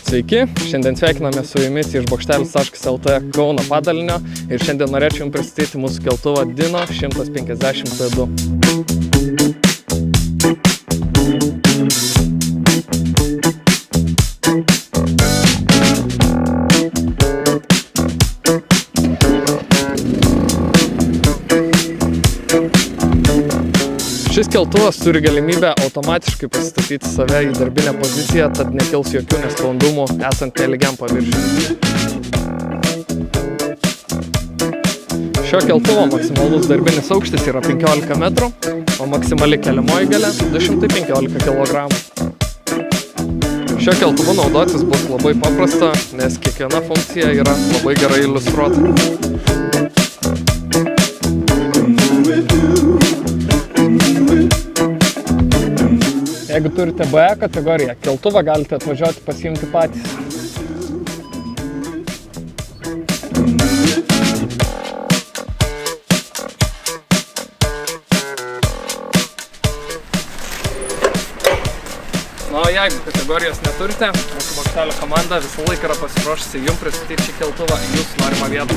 Sveiki, šiandien sveikiname su jumis iš bokštelis.lt Kauno padalinio ir šiandien norėčiau jums pristatyti mūsų keltuvą Dino 150T2. Šis keltuvas turi galimybę automatiškai pasistatyti save į darbinę poziciją, tad nekils jokių nesklandumų esant nelygiam paviršiui. Šio keltuvo maksimalus darbinis aukštis yra 15 metrų, o maksimali keliamoji galia 215 kg. Šio keltuvu naudotis bus labai paprasta, nes kiekviena funkcija yra labai gerai iliustruota. Jeigu turite BE kategoriją, keltuvą galite atvažiuoti pasiimti patys. Na, o jeigu kategorijos neturite, mūsų bokštelio komanda visą laiką yra pasiruošusi jums pristatyti šį keltuvą į jūsų norimą vietą.